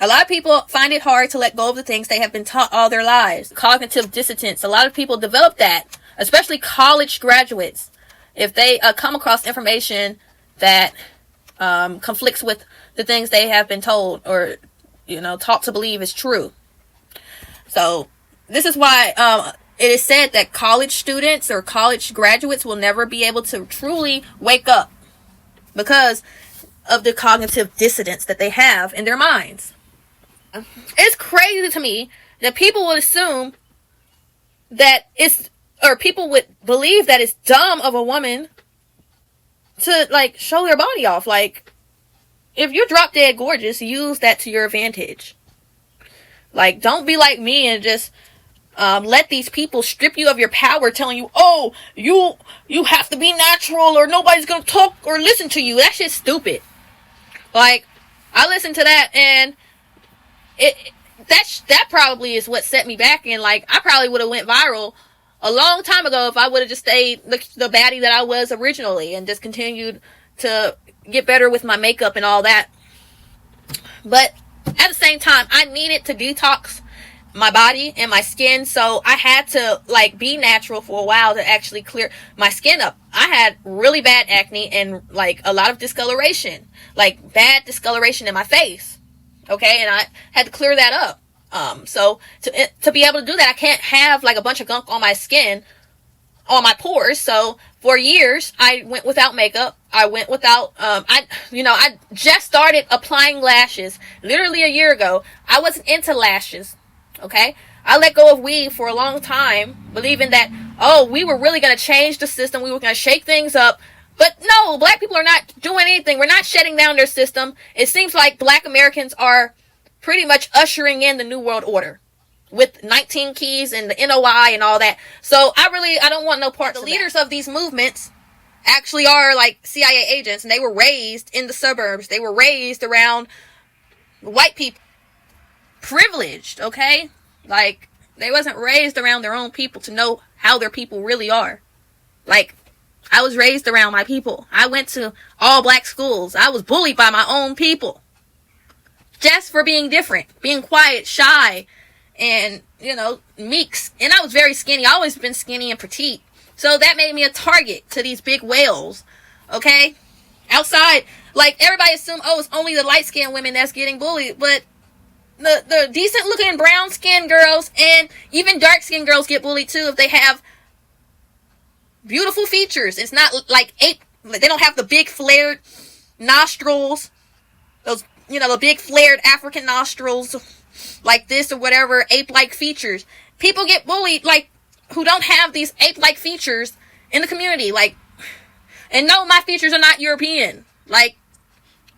A lot of people find it hard to let go of the things they have been taught all their lives. Cognitive dissonance. A lot of people develop that, especially college graduates. If they come across information that conflicts with the things they have been told or, taught to believe is true. So this is why it is said that college students or college graduates will never be able to truly wake up because of the cognitive dissonance that they have in their minds. It's crazy to me that people would assume that people would believe that it's dumb of a woman to, show their body off. If you're drop dead gorgeous, use that to your advantage. Don't be like me and just let these people strip you of your power, telling you, oh, you have to be natural or nobody's gonna talk or listen to you. That shit's stupid. I listened to that and that probably is what set me back, and I probably would have went viral a long time ago if I would have just stayed the baddie that I was originally and just continued to get better with my makeup and all that. But at the same time, I needed to detox my body and my skin, so I had to be natural for a while to actually clear my skin up. I had really bad acne and a lot of discoloration, bad discoloration in my face. Okay, and I had to clear that up. So to be able to do that, I can't have a bunch of gunk on my skin, on my pores. So for years, I went without makeup. I went without, I just started applying lashes literally a year ago. I wasn't into lashes. Okay, I let go of weave for a long time, believing that, we were really going to change the system. We were going to shake things up. But no, black people are not doing anything. We're not shutting down their system. It seems like black Americans are pretty much ushering in the New World Order with 19 keys and the NOI and all that. So I don't want no part. The leaders of these movements actually are CIA agents, and they were raised in the suburbs. They were raised around white people. Privileged, okay? They wasn't raised around their own people to know how their people really are. I was raised around my people. I went to all black schools. I was bullied by my own people. Just for being different. Being quiet, shy, and, meeks. And I was very skinny. I always been skinny and petite. So that made me a target to these big whales. Okay? Outside, everybody assumed, it's only the light-skinned women that's getting bullied. But the decent-looking brown-skinned girls and even dark-skinned girls get bullied too if they have beautiful features. It's not they don't have the big flared nostrils, those the big flared African nostrils like this or whatever, ape-like features. People get bullied who don't have these ape-like features in the community. And no, my features are not European.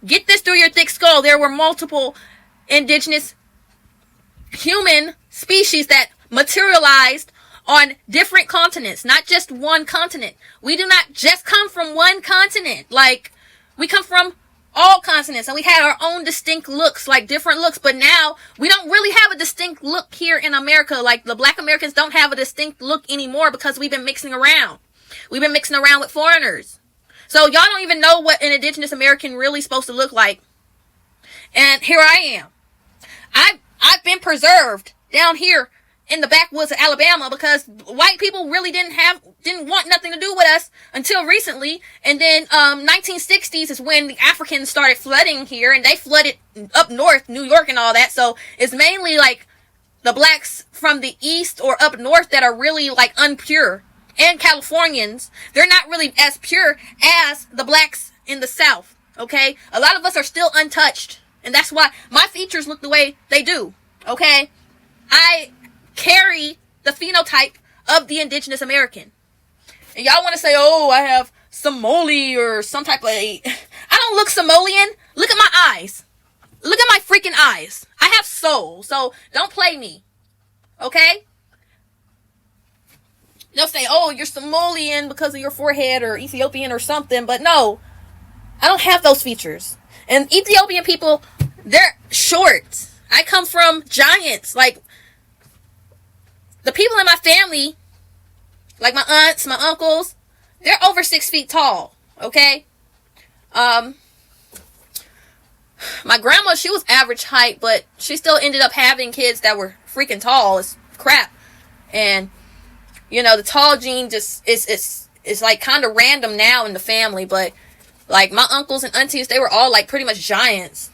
Get this through your thick skull. There were multiple indigenous human species that materialized on different continents, not just one continent. We do not just come from one continent. We come from all continents, and we had our own distinct looks, different looks. But now we don't really have a distinct look here in America. The black Americans don't have a distinct look anymore because we've been mixing around. We've been mixing around with foreigners. So y'all don't even know what an indigenous American really supposed to look like. And here I am. I've been preserved down here in the backwoods of Alabama because white people really didn't want nothing to do with us until recently. And then 1960s is when the Africans started flooding here, and they flooded up north, New York and all that. So it's mainly the blacks from the east or up north that are really unpure. And Californians, they're not really as pure as the blacks in the south. Okay, a lot of us are still untouched, and that's why my features look the way they do. Okay, I carry the phenotype of the indigenous American. And y'all want to say, I have Somali or some type of... I don't look Somalian. Look at my eyes. Look at my freaking eyes. I have soul, so don't play me. Okay? They'll say, you're Somalian because of your forehead or Ethiopian or something, but no, I don't have those features. And Ethiopian people, they're short. I come from giants. The people in my family, my aunts, my uncles, they're over 6 feet tall. Okay? My grandma, she was average height, but she still ended up having kids that were freaking tall as crap. And, you know, the tall gene just is like kind of random now in the family, but like my uncles and aunties, they were all like pretty much giants.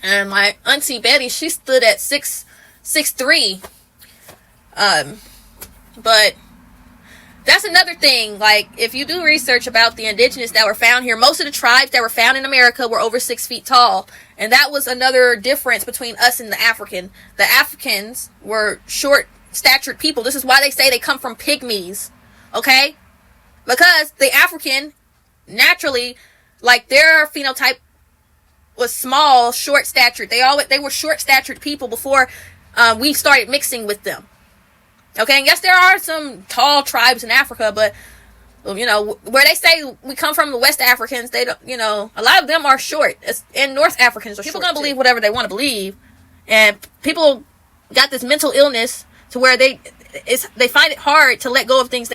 And my auntie Betty, she stood at 6'3". But that's another thing. Like, if you do research about the indigenous that were found here, most of the tribes that were found in America were over 6 feet tall. And that was another difference between us and the African. The Africans were short-statured people. This is why they say they come from pygmies. Okay? Because the African, naturally, like, their phenotype was small, short-statured. They were short-statured people before we started mixing with them. Okay, and yes, there are some tall tribes in Africa, but, you know, where they say we come from, the West Africans, they don't, you know, a lot of them are short, and North Africans are short. People gonna believe whatever they want to believe, and people got this mental illness to where they find it hard to let go of things